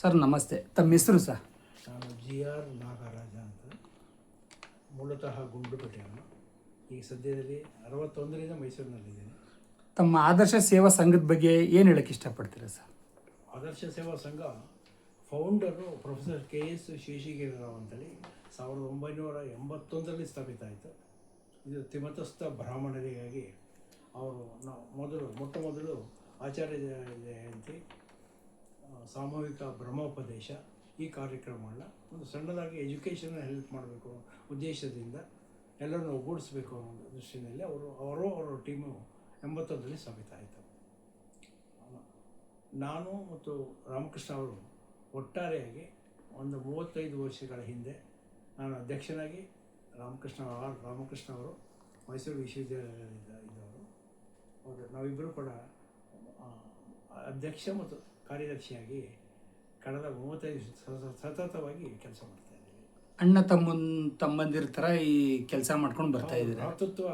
Sir ನಮಸ್ತೆ, ತಮ್ಮ ಹೆಸರು ಸರ್? ನಾನು GR ನಾಗರಾಜ ಅಂತ, ಮೂಲತಃ ಗುಂಡ್ಲುಪೇಟೆಯವನು. ಈಗ ಸದ್ಯದಲ್ಲಿ 61ರಿಂದ ಮೈಸೂರಿನಲ್ಲಿದ್ದೀನಿ. ತಮ್ಮ ಆದರ್ಶ ಸೇವಾ ಸಂಘದ ಬಗ್ಗೆ ಏನು ಹೇಳಕ್ಕೆ ಇಷ್ಟಪಡ್ತೀರಾ ಸರ್? ಆದರ್ಶ ಸೇವಾ ಸಂಘ ಫೌಂಡರು ಪ್ರೊಫೆಸರ್ KS ಶೇಷಗಿರಿರಾವ್ ಅಂತೇಳಿ 1981ರಲ್ಲಿ ಸ್ಥಾಪಿತ ಆಯಿತು. ಇದು ತಿಮತಸ್ಥ ಬ್ರಾಹ್ಮಣರಿಗಾಗಿ ಅವರು ಮೊಟ್ಟ ಮೊದಲು ಆಚಾರ್ಯ ಜಯಂತಿ, ಸಾಮೂಹಿಕ ಬ್ರಹ್ಮೋಪದೇಶ ಈ ಕಾರ್ಯಕ್ರಮಗಳನ್ನ ಒಂದು ಸಣ್ಣದಾಗಿ ಎಜುಕೇಷನ್ ಹೆಲ್ಪ್ ಮಾಡಬೇಕು ಉದ್ದೇಶದಿಂದ ಎಲ್ಲರನ್ನು ಒಗ್ಗೂಡಿಸ್ಬೇಕು ಅನ್ನೋ ದೃಷ್ಟಿಯಲ್ಲಿ ಅವರ ಟೀಮು 81ರಲ್ಲಿ ಸ್ಥಾಪಿತ ಆಯಿತು. ನಾನು ಮತ್ತು ರಾಮಕೃಷ್ಣ ಅವರು ಒಟ್ಟಾರೆಯಾಗಿ ಒಂದು 35 ವರ್ಷಗಳ ಹಿಂದೆ ನಾನು ಅಧ್ಯಕ್ಷನಾಗಿ ರಾಮಕೃಷ್ಣ ಅವರು ಮೈಸೂರು ವಿಶ್ವವಿದ್ಯಾಲಯದಲ್ಲಿದ್ದವರು. ನಾವಿಬ್ಬರು ಕೂಡ ಅಧ್ಯಕ್ಷ ಮತ್ತು ಕಾರ್ಯದರ್ಶಿಯಾಗಿ ಕಳೆದ 35 ಸತತವಾಗಿ ಕೆಲಸ ಮಾಡ್ತಾ ಇದ್ದೀವಿ. ಅಣ್ಣ ತಮ್ಮಂದಿರ ಥರ ಈ ಕೆಲಸ ಮಾಡ್ಕೊಂಡು ಬರ್ತಾ ಇದ್ದೀವಿ. ಭ್ರಾತೃತ್ವ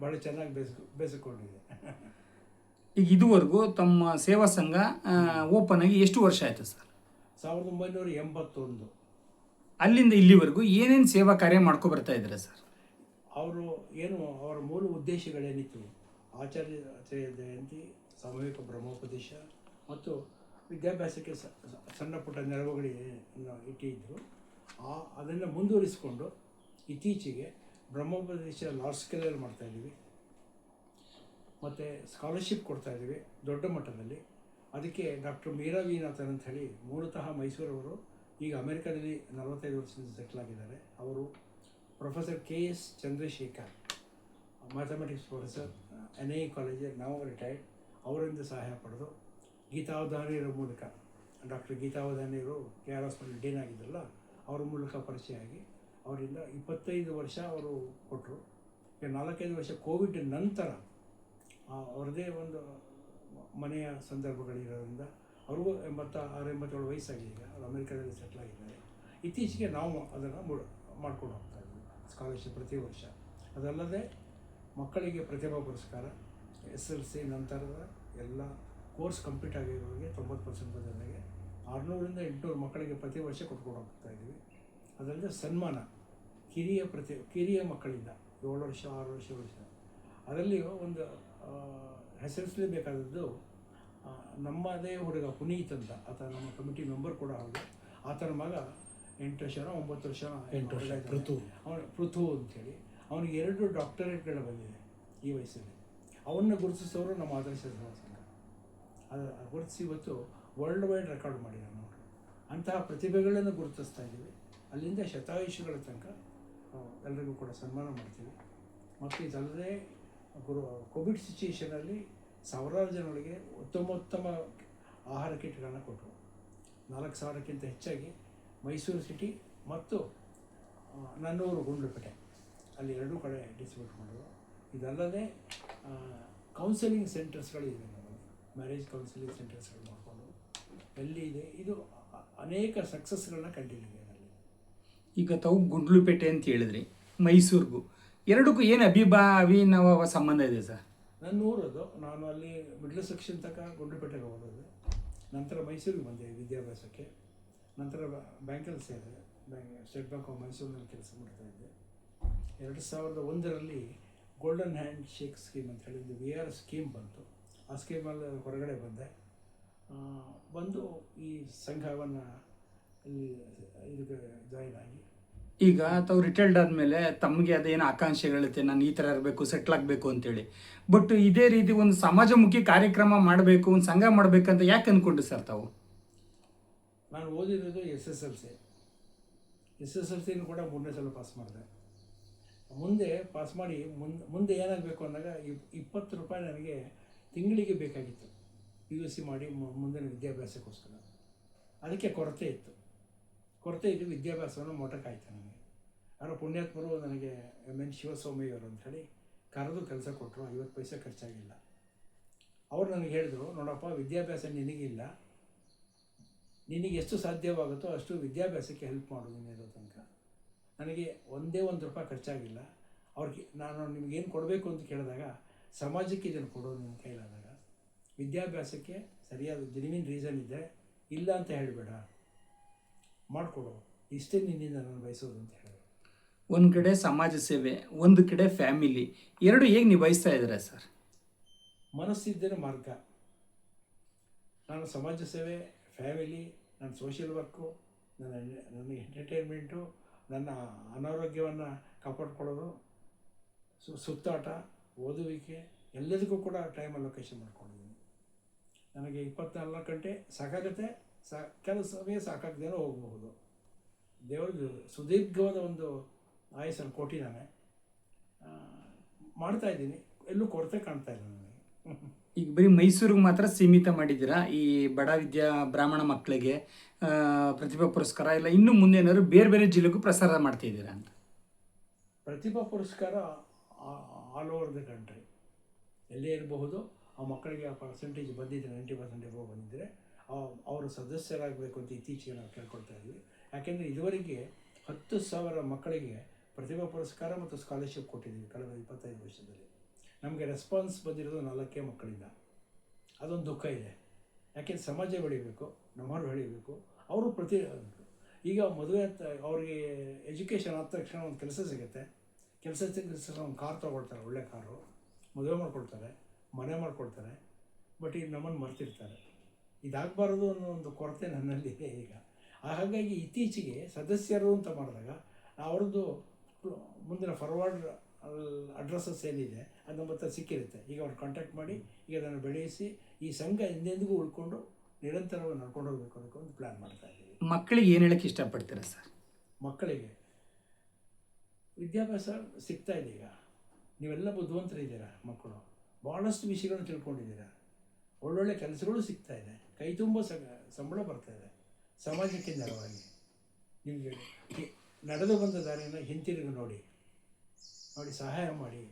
ಭಾಳ ಚೆನ್ನಾಗಿ ಬೇಸಿಕೊಂಡಿದೆ. ಈಗ ಇದುವರೆಗೂ ತಮ್ಮ ಸೇವಾ ಸಂಘ ಓಪನ್ ಆಗಿ ಎಷ್ಟು ವರ್ಷ ಆಯಿತು ಸರ್? 1981. ಅಲ್ಲಿಂದ ಇಲ್ಲಿವರೆಗೂ ಏನೇನು ಸೇವಾ ಕಾರ್ಯ ಮಾಡ್ಕೊ ಬರ್ತಾ ಇದ್ದೀರಾ ಸರ್? ಅವರ ಮೂಲ ಉದ್ದೇಶಗಳೇನಿತ್ತು, ಆಚಾರ್ಯ ಜಯಂತಿ, ಸಾಮೂಹಿಕ ಬ್ರಹ್ಮೋಪದೇಶ ಮತ್ತು ವಿದ್ಯಾಭ್ಯಾಸಕ್ಕೆ ಸಣ್ಣ ಪುಟ್ಟ ನೆರವುಗಳನ್ನು ಇಟ್ಟಿದ್ದರು. ಅದನ್ನು ಮುಂದುವರಿಸಿಕೊಂಡು ಇತ್ತೀಚೆಗೆ ಬ್ರಹ್ಮೋಪದೇಶ ಲಾರ್ಜ್ ಸ್ಕೇಲಲ್ಲಿ ಮಾಡ್ತಾಯಿದ್ದೀವಿ ಮತ್ತು ಸ್ಕಾಲರ್ಶಿಪ್ ಕೊಡ್ತಾಯಿದ್ದೀವಿ ದೊಡ್ಡ ಮಟ್ಟದಲ್ಲಿ. ಅದಕ್ಕೆ ಡಾಕ್ಟರ್ ಮೀರಾ ವೀನಾಥನ್ ಅಂತ ಹೇಳಿ ಮೂಲತಃ ಮೈಸೂರವರು, ಈಗ ಅಮೆರಿಕದಲ್ಲಿ 45 ವರ್ಷದಿಂದ ಸೆಟ್ಲ್ ಆಗಿದ್ದಾರೆ. ಅವರು professor KS Chandrashekar, mathematics professor, NIE college, ನಾವು ರಿಟೈರ್ಡ್. ಅವರಿಂದ ಸಹಾಯ ಪಡೆದು ಗೀತಾವಧಾನಿಯರ ಮೂಲಕ, ಡಾಕ್ಟರ್ ಗೀತಾವಧಾನಿಯರು KR ಡೀನ್ ಆಗಿದ್ರಲ್ಲ, ಅವ್ರ ಮೂಲಕ ಪರಿಚಯ ಆಗಿ ಅವರಿಂದ 25 ವರ್ಷ ಅವರು ಕೊಟ್ಟರು. ಈಗ 4-5 ವರ್ಷ ಕೋವಿಡ್ ನಂತರ ಅವ್ರದ್ದೇ ಒಂದು ಮನೆಯ ಸಂದರ್ಭಗಳಿರೋದ್ರಿಂದ ಅವ್ರಿಗೂ 86-87 ವಯಸ್ಸಾಗಿದೆ. ಈಗ ಅವರು ಅಮೆರಿಕದಲ್ಲಿ ಸೆಟ್ಲ್ ಆಗಿದ್ದಾರೆ. ಇತ್ತೀಚೆಗೆ ನಾವು ಅದನ್ನು ಮಾಡ್ಕೊಂಡು ಹೋಗ್ತಾ ಇದ್ದೀವಿ, ಸ್ಕಾಲರ್ಶಿಪ್ ಪ್ರತಿ ವರ್ಷ. ಅದಲ್ಲದೆ ಮಕ್ಕಳಿಗೆ ಪ್ರತಿಭಾ ಪುರಸ್ಕಾರ, SLC ನಂತರದ ಎಲ್ಲ ಕೋರ್ಸ್ ಕಂಪ್ಲೀಟ್ ಆಗಿರೋರಿಗೆ 90% ಜನರಿಗೆ 600ರಿಂದ 800 ಮಕ್ಕಳಿಗೆ ಪ್ರತಿ ವರ್ಷ ಕೊಟ್ಕೊಂಡು ಹೋಗ್ತಾ ಇದ್ದೀವಿ. ಅದಲ್ಲದೆ ಸನ್ಮಾನ ಕಿರಿಯ ಮಕ್ಕಳಿಂದ 7 ವರ್ಷ 6 ವರ್ಷ ಅದರಲ್ಲಿ ಒಂದು ಹೆಸರಿಸಲೇಬೇಕಾದದ್ದು ನಮ್ಮದೇ ಹುಡುಗ ಪುನೀತ್ ಅಂತ, ಆತ ನಮ್ಮ ಕಮಿಟಿ ಮೆಂಬರ್ ಕೂಡ ಹೌದು. ಆತನ ಮಗ 8 ವರ್ಷ 9 ವರ್ಷ ಪೃಥು ಅಂಥೇಳಿ, ಅವನಿಗೆ 2 ಡಾಕ್ಟರೇಟ್ಗಳು ಬಂದಿದೆ ಈ ವಯಸ್ಸಲ್ಲಿ. ಅವನ್ನ ಗುರುತಿಸೋರು ನಮ್ಮ ಆದರ್ಶ ಸೇವಾ ಸಂಘ. ಅದು ಗುರುತಿಸಿ ಇವತ್ತು ವರ್ಲ್ಡ್ ವೈಡ್ ರೆಕಾರ್ಡ್ ಮಾಡಿದ್ದಾರೆ ನಾವು. ಅಂತಹ ಪ್ರತಿಭೆಗಳನ್ನು ಗುರುತಿಸ್ತಾ ಇದ್ದೀವಿ. ಅಲ್ಲಿಂದ ಶತಾಯುಷಿಗಳ ತನಕ ಎಲ್ಲರಿಗೂ ಕೂಡ ಸನ್ಮಾನ ಮಾಡ್ತೀವಿ. ಮತ್ತು ಇದಲ್ಲದೆ ಕೋವಿಡ್ ಸಿಚುಯೇಷನಲ್ಲಿ ಸಾವಿರಾರು ಜನಗಳಿಗೆ ಉತ್ತಮ ಆಹಾರ ಕಿಟ್ಗಳನ್ನು ಕೊಟ್ಟರು. 4,000ಕ್ಕಿಂತ ಹೆಚ್ಚಾಗಿ ಮೈಸೂರು ಸಿಟಿ ಮತ್ತು ನನ್ನೂರು ಗುಂಡ್ಲುಪೇಟೆ ಅಲ್ಲಿ 2 ಕಡೆ ಡಿಸ್ಟ್ರಿಬ್ಯೂಟ್ ಮಾಡೋದು. ಇದಲ್ಲದೆ ಕೌನ್ಸಿಲಿಂಗ್ ಸೆಂಟರ್ಸ್ಗಳಿವೆ, ನಮ್ಮಲ್ಲಿ ಮ್ಯಾರೇಜ್ ಕೌನ್ಸಿಲಿಂಗ್ ಸೆಂಟರ್ಸ್ಗಳು ಮಾಡಿಕೊಂಡು ಎಲ್ಲಿ ಇದೆ. ಇದು ಅನೇಕ ಸಕ್ಸಸ್ಗಳನ್ನ ಕಂಡಿದ್ದೀವಿ ಅದರಲ್ಲಿ. ಈಗ ತಾವು ಗುಂಡ್ಲುಪೇಟೆ ಅಂತ ಹೇಳಿದ್ರಿ, ಮೈಸೂರಿಗೂ ಎರಡಕ್ಕೂ ಏನು ಅವಿನವ ಸಂಬಂಧ ಇದೆ ಸರ್? ನನ್ನ ಊರದು, ನಾನು ಅಲ್ಲಿ ಮಿಡ್ಲ್ ಸೆಕ್ಷನ್ ತನಕ ಗುಂಡ್ಲುಪೇಟೆಗೆ ಓದೋದು. ನಂತರ ಮೈಸೂರಿಗೆ ಬಂದೆ ವಿದ್ಯಾಭ್ಯಾಸಕ್ಕೆ. ನಂತರ ಬ್ಯಾಂಕಲ್ಲಿ ಸೇರಿದೆ, ಸ್ಟೇಟ್ ಬ್ಯಾಂಕ್ ಆಫ್ ಮೈಸೂರಿನಲ್ಲಿ ಕೆಲಸ ಮಾಡ್ತಾಯಿದ್ದೆ. 2001ರಲ್ಲಿ ಗೋಲ್ಡನ್ ಹ್ಯಾಂಡ್ ಶೇಕ್ ಸ್ಕೀಮ್ ಅಂತ ಹೇಳಿ ಒಂದು VR ಸ್ಕೀಮ್ ಬಂತು. ಆ ಸ್ಕೀಮಲ್ಲಿ ಹೊರಗಡೆ ಬಂದು ಈ ಸಂಘವನ್ನು ಇದಕ್ಕೆ ಜಾಯಿನ್ ಆಗಿ. ಈಗ ತಾವು ರಿಟೈರ್ಡ್ ಆದಮೇಲೆ ತಮಗೆ ಅದೇನು ಆಕಾಂಕ್ಷೆಗಳಿರುತ್ತೆ, ನಾನು ಈ ಥರ ಇರಬೇಕು, ಸೆಟ್ಲ್ ಆಗಬೇಕು ಅಂತೇಳಿ. ಬಟ್ ಇದೇ ರೀತಿ ಒಂದು ಸಮಾಜಮುಖಿ ಕಾರ್ಯಕ್ರಮ ಮಾಡಬೇಕು, ಒಂದು ಸಂಘ ಮಾಡಬೇಕಂತ ಯಾಕೆ ಅಂದ್ಕೊಂಡ್ರಿ ಸರ್ ತಾವು? ನಾನು ಓದಿರೋದು SSLC ಕೂಡ 3ನೇ ಸಲ ಪಾಸ್ ಮಾಡಿದೆ. ಮುಂದೆ ಪಾಸ್ ಮಾಡಿ ಮುಂದೆ ಏನಾಗಬೇಕು ಅಂದಾಗ 20 ರೂಪಾಯಿ ನನಗೆ ತಿಂಗಳಿಗೆ ಬೇಕಾಗಿತ್ತು PUC ಮಾಡಿ ಮುಂದಿನ ವಿದ್ಯಾಭ್ಯಾಸಕ್ಕೋಸ್ಕರ. ಅದಕ್ಕೆ ಕೊರತೆ ಇತ್ತು. ವಿದ್ಯಾಭ್ಯಾಸವನ್ನು ಮೊಟಕಾಯ್ತು ನನಗೆ. ಯಾರೋ ಪುಣ್ಯಾತ್ಮರು ನನಗೆ MN ಶಿವಸ್ವಾಮಿಯವರು ಅಂಥೇಳಿ ಕರೆದು ಕೆಲಸ ಕೊಟ್ಟರು. 50 ಪೈಸೆ ಖರ್ಚಾಗಿಲ್ಲ. ಅವರು ನನಗೆ ಹೇಳಿದ್ರು, ನೋಡಪ್ಪ, ವಿದ್ಯಾಭ್ಯಾಸ ನಿನಗಿಲ್ಲ, ನಿನಗೆ ಎಷ್ಟು ಸಾಧ್ಯವಾಗುತ್ತೋ ಅಷ್ಟು ವಿದ್ಯಾಭ್ಯಾಸಕ್ಕೆ ಹೆಲ್ಪ್ ಮಾಡು ನೀನಿರೋ ತನಕ. ನನಗೆ ಒಂದೇ ₹1 ಖರ್ಚಾಗಿಲ್ಲ. ನಾನು ನಿಮಗೇನು ಕೊಡಬೇಕು ಅಂತ ಕೇಳಿದಾಗ, ಸಮಾಜಕ್ಕೆ ಇದನ್ನು ಕೊಡೋದು ನಿಮ್ಮ ಕೈಲಾದಾಗ, ವಿದ್ಯಾಭ್ಯಾಸಕ್ಕೆ ಸರಿಯಾದ ಜೆನ್ಯೂನ್ ರೀಸನ್ ಇದೆ, ಇಲ್ಲ ಅಂತ ಹೇಳಬೇಡ, ಮಾಡಿಕೊಡು, ಇಷ್ಟೇ ನಿನ್ನಿಂದ ನಾನು ಬಯಸೋದು ಅಂತ ಹೇಳಿದ್ರು. ಒಂದು ಕಡೆ ಸಮಾಜ ಸೇವೆ, ಒಂದು ಕಡೆ ಫ್ಯಾಮಿಲಿ, ಎರಡು ಹೇಗೆ ನಿಭಾಯಿಸ್ತಾ ಇದ್ದಾರೆ ಸರ್? ಮನಸ್ಸಿದ್ದರೆ ಮಾರ್ಗ. ನಾನು ಸಮಾಜ ಸೇವೆ, ಫ್ಯಾಮಿಲಿ, ನನ್ನ ಸೋಷಿಯಲ್ ವರ್ಕು, ನನ್ನ ಎಂಟರ್ಟೈನ್ಮೆಂಟು, ನನ್ನ ಅನಾರೋಗ್ಯವನ್ನು ಕಾಪಾಡ್ಕೊಳ್ಳೋದು, ಸುತ್ತಾಟ, ಓದುವಿಕೆ, ಎಲ್ಲದಕ್ಕೂ ಕೂಡ ಟೈಮ್ ಅಲೋಕೇಶನ್ ಮಾಡ್ಕೊಂಡಿದ್ದೀನಿ. ನನಗೆ 24 ಗಂಟೆ ಸಾಕಾಗುತ್ತೆ, ಕೆಲವು ಸಮಯ ಸಾಕಾಗದೇನೋ ಹೋಗಬಹುದು. ದೇವರು ಸುದೀರ್ಘವಾದ ಒಂದು ಆಯಸ್ಸನ್ನು ಕೊಟ್ಟಿದ್ದಾನೆ, ಮಾಡ್ತಾಯಿದ್ದೀನಿ, ಎಲ್ಲೂ ಕೊರತೆ ಕಾಣ್ತಾ ಇಲ್ಲ ನನಗೆ. ಈಗ ಬರೀ ಮೈಸೂರಿಗೆ ಮಾತ್ರ ಸೀಮಿತ ಮಾಡಿದ್ದೀರಾ ಈ ಬಡ ಬ್ರಾಹ್ಮಣ ಮಕ್ಕಳಿಗೆ ಪ್ರತಿಭಾ ಪುರಸ್ಕಾರ, ಇಲ್ಲ ಇನ್ನು ಮುಂದೆ ಏನಾದ್ರು ಬೇರೆ ಬೇರೆ ಜಿಲ್ಲೆಗೂ ಪ್ರಸಾರ ಮಾಡ್ತಿದ್ದೀರಾ ಅಂತ? ಪ್ರತಿಭಾ ಪುರಸ್ಕಾರ ಆಲ್ ಓವರ್ ದ ಕಂಟ್ರಿ ಎಲ್ಲೇ ಇರಬಹುದು. ಆ ಮಕ್ಕಳಿಗೆ ಆ ಪರ್ಸೆಂಟೇಜ್ ಬಂದಿದ್ದರೆ 90% ಎಬೋ ಬಂದಿದ್ದರೆ ಅವರು ಸದಸ್ಯರಾಗಬೇಕು ಅಂತ ಇತ್ತೀಚೆಗೆ ನಾವು ಕೇಳ್ಕೊಳ್ತಾ ಇದ್ದೀವಿ. ಯಾಕೆಂದರೆ ಇದುವರೆಗೆ 10,000 ಮಕ್ಕಳಿಗೆ ಪ್ರತಿಭಾ ಪುರಸ್ಕಾರ ಮತ್ತು ಸ್ಕಾಲರ್ಶಿಪ್ ಕೊಟ್ಟಿದ್ದೀವಿ ಕಳೆದ 25 ವರ್ಷದಲ್ಲಿ. ನಮಗೆ ರೆಸ್ಪಾನ್ಸ್ ಬಂದಿರೋದು 4 ಮಕ್ಕಳಿಂದ. ಅದೊಂದು ದುಃಖ ಇದೆ. ಯಾಕೆಂದರೆ ಸಮಾಜ ಬೆಳಿಬೇಕು, ನಮ್ಮವ್ರು ಬೆಳಿಬೇಕು, ಅವರು ಈಗ ಮದುವೆ ಅವ್ರಿಗೆ ಎಜುಕೇಷನ್ ಆದ ತಕ್ಷಣ ಒಂದು ಕೆಲಸ ಸಿಗುತ್ತೆ, ಕೆಲಸ ಸಿಕ್ಕ ಒಂದು ಕಾರ್ ತೊಗೊಳ್ತಾರೆ, ಒಳ್ಳೆ ಕಾರು, ಮದುವೆ ಮಾಡ್ಕೊಳ್ತಾರೆ, ಮನೆ ಮಾಡ್ಕೊಳ್ತಾರೆ. ಬಟ್ ಈಗ ನಮ್ಮನ್ನು ಮರ್ತಿರ್ತಾರೆ. ಇದಾಗಬಾರ್ದು ಅನ್ನೋ ಒಂದು ಕೊರತೆ ನನ್ನಲ್ಲಿ ಈಗ. ಹಾಗಾಗಿ ಇತ್ತೀಚೆಗೆ ಸದಸ್ಯರು ಅಂತ ಮಾಡಿದಾಗ ಅವ್ರದ್ದು ಮುಂದಿನ ಫಾರ್ವರ್ಡ್ ಅಡ್ರೆಸ್ಸಸ್ ಏನಿದೆ ಅದು ನಮ್ಮ ಹತ್ರ ಸಿಕ್ಕಿರುತ್ತೆ. ಈಗ ಅವ್ರು ಕಾಂಟ್ಯಾಕ್ಟ್ ಮಾಡಿ ಈಗ ಅದನ್ನು ಬೆಳೆಸಿ ಈ ಸಂಘ ಎಂದೆಂದಿಗೂ ಉಳ್ಕೊಂಡು ನಿರಂತರವಾಗಿ ನಡ್ಕೊಂಡು ಹೋಗಬೇಕು ಅನ್ನೋಕ್ಕೆ ಒಂದು ಪ್ಲ್ಯಾನ್ ಮಾಡ್ತಾ ಇದ್ದೀವಿ. ಮಕ್ಕಳಿಗೆ ಏನು ಹೇಳೋಕ್ಕೆ ಇಷ್ಟಪಡ್ತೀರಾ ಸರ್? ಮಕ್ಕಳಿಗೆ ವಿದ್ಯಾಭ್ಯಾಸ ಸಿಗ್ತಾ ಇದೆ. ಈಗ ನೀವೆಲ್ಲ ಬುದ್ಧಿವಂತರಿದ್ದೀರಾ, ಮಕ್ಕಳು ಭಾಳಷ್ಟು ವಿಷಯಗಳನ್ನು ತಿಳ್ಕೊಂಡಿದ್ದೀರಾ, ಒಳ್ಳೊಳ್ಳೆ ಕೆಲಸಗಳು ಸಿಗ್ತಾ ಇದೆ, ಕೈ ತುಂಬ ಸಂಬಳ ಬರ್ತಾ ಇದೆ, ಸಮಾಜಕ್ಕೆ ನೆರವಾಗಿ. ನಿಮಗೆ ನಡೆದು ಬಂದ ದಾರಿಯನ್ನು ಹಿಂತಿರುಗಿ ನೋಡಿ, ಸಹಾಯ ಮಾಡಿ.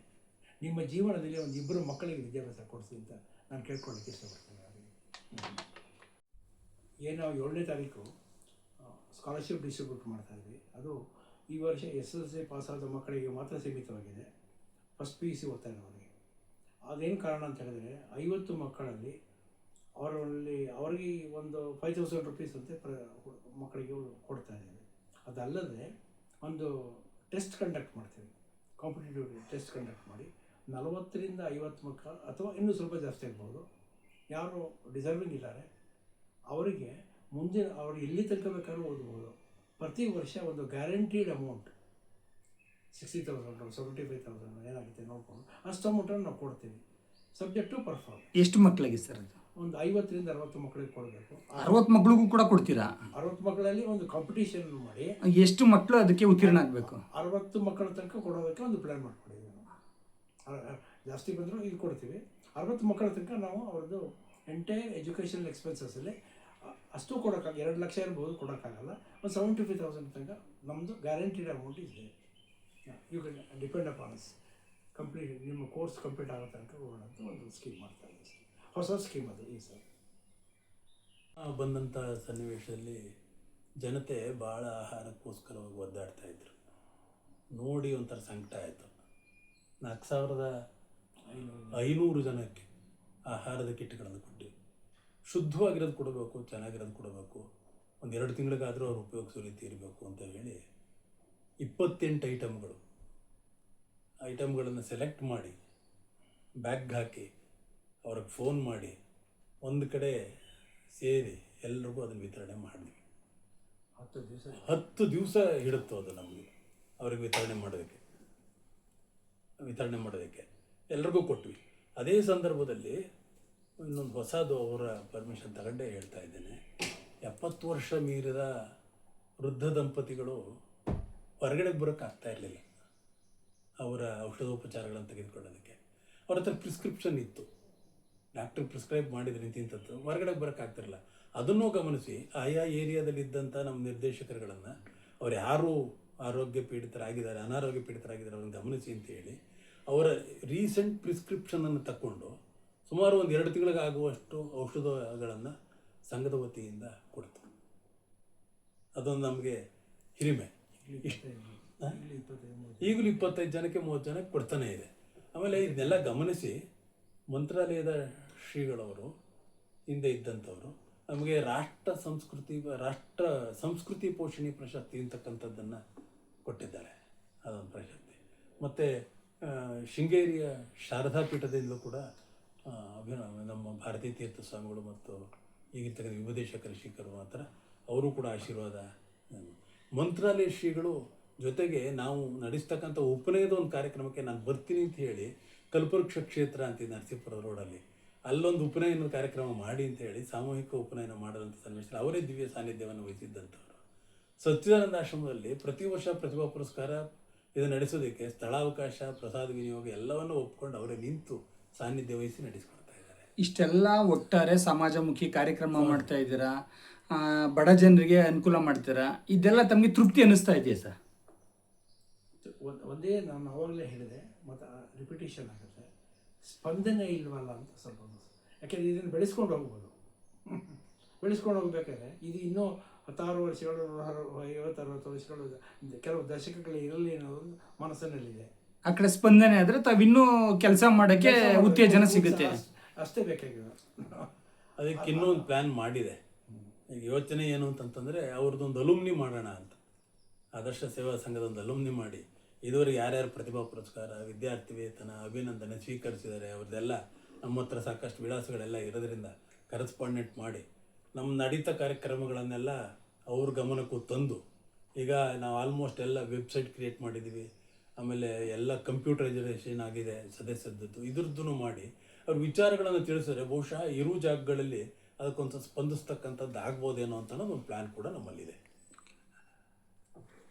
ನಿಮ್ಮ ಜೀವನದಲ್ಲಿ ಒಂದು 2 ಮಕ್ಕಳಿಗೆ ವಿದ್ಯಾಭ್ಯಾಸ ಕೊಡಿಸಿ ಅಂತ ನಾನು ಕೇಳ್ಕೊಳ್ಳೋಕ್ಕೆ ಇಷ್ಟಪಡ್ತೇನೆ. ಅವರಿಗೆ ಏನು 7ನೇ ತಾರೀಕು ಸ್ಕಾಲರ್ಶಿಪ್ ಡಿಸ್ಟ್ರಿಬ್ಯೂಟ್ ಮಾಡ್ತಾಯಿದ್ವಿ. ಅದು ಈ ವರ್ಷ SSLC ಪಾಸಾದ ಮಕ್ಕಳಿಗೆ ಮಾತ್ರ ಸೀಮಿತವಾಗಿದೆ, ಫಸ್ಟ್ PUC ಓದ್ತಾ ಇರೋರಿಗೆ. ಅದೇನು ಕಾರಣ ಅಂತ ಹೇಳಿದ್ರೆ 50 ಮಕ್ಕಳಲ್ಲಿ ಅವರಿಗೆ ಒಂದು 5,000 ರೂಪೀಸ್ ಅಂತೆ ಮಕ್ಕಳಿಗೆ ಕೊಡ್ತಾ ಇದ್ದೀವಿ. ಅದಲ್ಲದೆ ಒಂದು ಟೆಸ್ಟ್ ಕಂಡಕ್ಟ್ ಮಾಡ್ತೀವಿ, ಕಾಂಪಿಟೇಟಿವ್ ಟೆಸ್ಟ್ ಕಂಡಕ್ಟ್ ಮಾಡಿ 40ರಿಂದ 50 ಮಕ್ಕಳು ಅಥವಾ ಇನ್ನೂ ಸ್ವಲ್ಪ ಜಾಸ್ತಿ ಆಗ್ಬೋದು, ಯಾರು ಡಿಸರ್ವಿಂಗ್ ಇದ್ದಾರೆ ಅವರಿಗೆ ಮುಂದಿನ ಅವರು ಎಲ್ಲಿ ತನಕ ಬೇಕಾದ್ರೂ ಓದ್ಬೋದು. ಪ್ರತಿ ವರ್ಷ ಒಂದು ಗ್ಯಾರಂಟೀಡ್ ಅಮೌಂಟ್ 60,000 75,000 ಏನಾಗುತ್ತೆ ನೋಡ್ಕೊಂಡು ಅಷ್ಟು ಅಮೌಂಟನ್ನು ನಾವು ಕೊಡ್ತೀವಿ, ಸಬ್ಜೆಕ್ಟ್ ಟು ಪರ್ಫಾರ್ಮ್. ಎಷ್ಟು ಮಕ್ಕಳಿಗೆ ಸರ್ ಅದು? ಒಂದು 50ರಿಂದ 60 ಮಕ್ಕಳಿಗೆ ಕೊಡಬೇಕು. 60 ಮಕ್ಕಳಿಗೂ ಕೂಡ ಕೊಡ್ತೀರಾ? 60 ಮಕ್ಕಳಲ್ಲಿ ಒಂದು ಕಾಂಪಿಟೇಷನ್ ಮಾಡಿ ಎಷ್ಟು ಮಕ್ಕಳು ಅದಕ್ಕೆ ಉತ್ತೀರ್ಣ ಆಗಬೇಕು? 60 ಮಕ್ಕಳ ತನಕ ಕೊಡೋದಕ್ಕೆ ಒಂದು ಪ್ಲ್ಯಾನ್ ಮಾಡ್ಕೊಂಡಿದ್ದೀವಿ. ಜಾಸ್ತಿ ಬಂದರೂ ಇದು ಕೊಡ್ತೀವಿ. 60 ಮಕ್ಕಳ ತನಕ ನಾವು ಅವ್ರದ್ದು ಎಂಟೈರ್ ಎಜುಕೇಷನಲ್ ಎಕ್ಸ್ಪೆನ್ಸಸ್ಸಲ್ಲಿ ಅಷ್ಟು ಕೊಡೋಕ್ಕಾಗ 2 ಲಕ್ಷ ಇರ್ಬೋದು, ಕೊಡೋಕ್ಕಾಗಲ್ಲ. ಒಂದು 75,000 ತನಕ ನಮ್ಮದು ಗ್ಯಾರಂಟಿಡ್ ಅಮೌಂಟ್ ಇದೆ. You can depend upon us. Complete ನಿಮ್ಮ ಕೋರ್ಸ್ ಕಂಪ್ಲೀಟ್ ಆಗೋ ತನಕ ಹೋಗೋಣ ಅಂತ ಒಂದು ಸ್ಕೀಮ್ ಮಾಡ್ತಾ ಇದ್ದೀವಿ. ಹೊಸ ಸ್ಕೀಮ್ ಅದು ಈ ಸರ್. ಬಂದಂಥ ಸನ್ನಿವೇಶದಲ್ಲಿ ಜನತೆ ಭಾಳ ಆಹಾರಕ್ಕೋಸ್ಕರವಾಗಿ ಒದ್ದಾಡ್ತಾಯಿದ್ರು. ನೋಡಿ ಒಂಥರ ಸಂಕಟ ಆಯಿತು. 4,500 ಜನಕ್ಕೆ ಆಹಾರದ ಕಿಟ್ಗಳನ್ನು ಕೊಟ್ಟು ಶುದ್ಧವಾಗಿರೋದು ಕೊಡಬೇಕು, ಚೆನ್ನಾಗಿರೋದು ಕೊಡಬೇಕು, ಒಂದು 2 ತಿಂಗಳಿಗಾದರೂ ಅವ್ರು ಉಪಯೋಗಿಸೋ ರೀತಿ ಇರಬೇಕು ಅಂತ ಹೇಳಿ 28 ಐಟಮ್ಗಳನ್ನು ಸೆಲೆಕ್ಟ್ ಮಾಡಿ ಬ್ಯಾಗ್ ಹಾಕಿ ಅವ್ರಿಗೆ ಫೋನ್ ಮಾಡಿ ಒಂದು ಕಡೆ ಸೇರಿ ಎಲ್ರಿಗೂ ಅದನ್ನು ವಿತರಣೆ ಮಾಡಿದ್ವಿ. 10 ದಿವಸ ಹಿಡಿತು ಅದು ನಮಗೆ ಅವ್ರಿಗೆ ವಿತರಣೆ ಮಾಡೋದಕ್ಕೆ ಎಲ್ರಿಗೂ ಕೊಟ್ವಿ. ಅದೇ ಸಂದರ್ಭದಲ್ಲಿ ಇನ್ನೊಂದು ಹೊಸದು ಅವರ ಪರ್ಮಿಷನ್ ತಗೊಂಡೇ ಹೇಳ್ತಾ ಇದ್ದೇನೆ. 70 ವರ್ಷ ಮೀರಿದ ವೃದ್ಧ ದಂಪತಿಗಳು ಹೊರಗಡೆಗೆ ಬರೋಕ್ಕಾಗ್ತಾ ಇರಲಿಲ್ಲ ಅವರ ಔಷಧೋಪಚಾರಗಳನ್ನು ತೆಗೆದುಕೊಳ್ಳೋದಕ್ಕೆ. ಅವ್ರ ಹತ್ರ ಪ್ರಿಸ್ಕ್ರಿಪ್ಷನ್ ಇತ್ತು, ಡಾಕ್ಟ್ರ್ ಪ್ರಿಸ್ಕ್ರೈಬ್ ಮಾಡಿದ್ರೆ ಇಂಥದ್ದು, ಹೊರಗಡೆಗೆ ಬರೋಕ್ಕಾಗ್ತಿರಲಿಲ್ಲ. ಅದನ್ನೂ ಗಮನಿಸಿ ಆಯಾ ಏರಿಯಾದಲ್ಲಿದ್ದಂಥ ನಮ್ಮ ನಿರ್ದೇಶಕರುಗಳನ್ನು ಅವ್ರು ಯಾರು ಅನಾರೋಗ್ಯ ಪೀಡಿತರಾಗಿದ್ದಾರೆ ಅವ್ರನ್ನ ಗಮನಿಸಿ ಅಂತ ಹೇಳಿ ಅವರ ರೀಸೆಂಟ್ ಪ್ರಿಸ್ಕ್ರಿಪ್ಷನನ್ನು ತಕ್ಕೊಂಡು ಸುಮಾರು ಒಂದು 2 ತಿಂಗಳಿಗಾಗುವಷ್ಟು ಔಷಧಗಳನ್ನು ಸಂಘದ ವತಿಯಿಂದ ಕೊಡ್ತು. ಅದೊಂದು ನಮಗೆ ಹಿರಿಮೆ. ಈಗಲೂ 25 ಜನಕ್ಕೆ 30 ಜನಕ್ಕೆ ಕೊಡ್ತಾನೆ ಇದೆ. ಆಮೇಲೆ ಇದನ್ನೆಲ್ಲ ಗಮನಿಸಿ ಮಂತ್ರಾಲಯದ ಶ್ರೀಗಳವರು ಹಿಂದೆ ಇದ್ದಂಥವರು ನಮಗೆ ರಾಷ್ಟ್ರ ಸಂಸ್ಕೃತಿ ಪೋಷಣೆ ಪ್ರಶಸ್ತಿ ಅಂತಕ್ಕಂಥದ್ದನ್ನು ಕೊಟ್ಟಿದ್ದಾರೆ, ಅದೊಂದು ಪ್ರಶಸ್ತಿ. ಮತ್ತು ಶೃಂಗೇರಿಯ ಶಾರದಾ ಪೀಠದಿಂದಲೂ ಕೂಡ ನಮ್ಮ ಭಾರತೀ ತೀರ್ಥ ಸ್ವಾಮಿಗಳು ಮತ್ತು ಈಗಿರ್ತಕ್ಕಂಥ ವಿಭೂದೇಶ್ವರ ಶ್ರೀಕರು ಮಾತ್ರ ಅವರು ಕೂಡ ಆಶೀರ್ವಾದ. ಮಂತ್ರಾಲಯ ಶ್ರೀಗಳು ಜೊತೆಗೆ ನಾವು ನಡೆಸ್ತಕ್ಕಂಥ ಉಪನಯದ ಒಂದು ಕಾರ್ಯಕ್ರಮಕ್ಕೆ ನಾನು ಬರ್ತೀನಿ ಅಂತ ಹೇಳಿ ಕಲ್ಪವೃಕ್ಷ ಕ್ಷೇತ್ರ ಅಂತಿದೆ ನರಸೀಪುರ ರೋಡಲ್ಲಿ, ಅಲ್ಲೊಂದು ಉಪನಯನ ಕಾರ್ಯಕ್ರಮ ಮಾಡಿ ಅಂತ ಹೇಳಿ ಸಾಮೂಹಿಕ ಉಪನಯನ ಮಾಡೋದಂಥ ಸನ್ನಿವೇಶದಲ್ಲಿ ಅವರೇ ದಿವ್ಯ ಸಾನ್ನಿಧ್ಯವನ್ನು ವಹಿಸಿದ್ದಂಥವ್ರು. ಸಚ್ಚಿದಾನಂದ ಆಶ್ರಮದಲ್ಲಿ ಪ್ರತಿ ವರ್ಷ ಪ್ರತಿಭಾ ಪುರಸ್ಕಾರ ಇದು ನಡೆಸೋದಕ್ಕೆ ಸ್ಥಳಾವಕಾಶ, ಪ್ರಸಾದ ವಿನಿಯೋಗ ಎಲ್ಲವನ್ನು ಒಪ್ಕೊಂಡು ಅವರೇ ನಿಂತು ಸಾನ್ನಿಧ್ಯ ವಹಿಸಿ ನಡೆಸ್ಕೊಳ್ತಾ ಇದ್ದಾರೆ. ಇಷ್ಟೆಲ್ಲ ಒಟ್ಟಾರೆ ಸಮಾಜಮುಖಿ ಕಾರ್ಯಕ್ರಮ ಮಾಡ್ತಾ ಇದ್ದೀರಾ, ಬಡ ಜನರಿಗೆ ಅನುಕೂಲ ಮಾಡ್ತೀರಾ, ಇದೆಲ್ಲ ತಮಗೆ ತೃಪ್ತಿ ಅನ್ನಿಸ್ತಾ ಇದೆಯಾ ಸರ್? ಒಂದೇ ನಾನು ಅವಾಗಲೇ ಹೇಳಿದೆ, ಮತ್ತು ರಿಪಿಟೇಷನ್ ಆಗುತ್ತೆ, ಸ್ಪಂದನೆ ಇಲ್ವಲ್ಲ ಅಂತ ಸ್ವಲ್ಪ ಯಾಕೆಂದರೆ ಇದನ್ನು ಬೆಳೆಸ್ಕೊಂಡು ಹೋಗ್ಬೋದು. ಬೆಳೆಸ್ಕೊಂಡು ಹೋಗ್ಬೇಕಾದ್ರೆ ಇದು ಇನ್ನೂ 10 ವರ್ಷಗಳು 50-60 ವರ್ಷಗಳು ಕೆಲವು ದಶಕಗಳು ಇರಲಿ ಅನ್ನೋದು ಮನಸ್ಸಿನಲ್ಲಿದೆ. ಆ ಕಡೆ ಸ್ಪಂದನೆ ಆದರೆ ತಾವಿನ್ನೂ ಕೆಲಸ ಮಾಡೋಕ್ಕೆ ಉತ್ತೇಜನ ಸಿಗುತ್ತೆ. ಅಷ್ಟೇ ಬೇಕಾಗಿದೆ. ಅದಕ್ಕೆ ಇನ್ನೊಂದು ಪ್ಲ್ಯಾನ್ ಮಾಡಿದೆ. ಈಗ ಯೋಚನೆ ಏನು ಅಂತಂತಂದರೆ ಅವ್ರದ್ದೊಂದು ಅಲುಮ್ನಿ ಮಾಡೋಣ ಅಂತ, ಆದರ್ಶ ಸೇವಾ ಸಂಘದ ಒಂದು ಅಲುಮ್ನಿ ಮಾಡಿ ಇದುವರೆಗೆ ಯಾರ್ಯಾರು ಪ್ರತಿಭಾ ಪುರಸ್ಕಾರ, ವಿದ್ಯಾರ್ಥಿ ವೇತನ, ಅಭಿನಂದನೆ ಸ್ವೀಕರಿಸಿದ್ದಾರೆ ಅವ್ರದ್ದೆಲ್ಲ ನಮ್ಮ ಹತ್ರ ಸಾಕಷ್ಟು ವಿಳಾಸಗಳೆಲ್ಲ ಇರೋದ್ರಿಂದ ಕರೆಸ್ಪಾಂಡೆಂಟ್ ಮಾಡಿ ನಮ್ಮ ನಡೀತಾ ಕಾರ್ಯಕ್ರಮಗಳನ್ನೆಲ್ಲ ಅವ್ರ ಗಮನಕ್ಕೂ ತಂದು, ಈಗ ನಾವು ಆಲ್ಮೋಸ್ಟ್ ಎಲ್ಲ ವೆಬ್ಸೈಟ್ ಕ್ರಿಯೇಟ್ ಮಾಡಿದ್ದೀವಿ, ಆಮೇಲೆ ಎಲ್ಲ ಕಂಪ್ಯೂಟರೈಸೇಷನ್ ಆಗಿದೆ ಸದಸ್ಯದ್ದು, ಇದ್ರದ್ದು ಮಾಡಿ ಅವ್ರ ವಿಚಾರಗಳನ್ನು ತಿಳಿಸಿದ್ರೆ ಬಹುಶಃ ಇರೋ ಜಾಗಗಳಲ್ಲಿ ಅದಕ್ಕೊಂದು ಸ್ಪಂದಿಸ್ತಕ್ಕಂಥದ್ದು ಆಗ್ಬೋದೇನೋ ಅಂತ ಒಂದು ಪ್ಲ್ಯಾನ್ ಕೂಡ ನಮ್ಮಲ್ಲಿದೆ.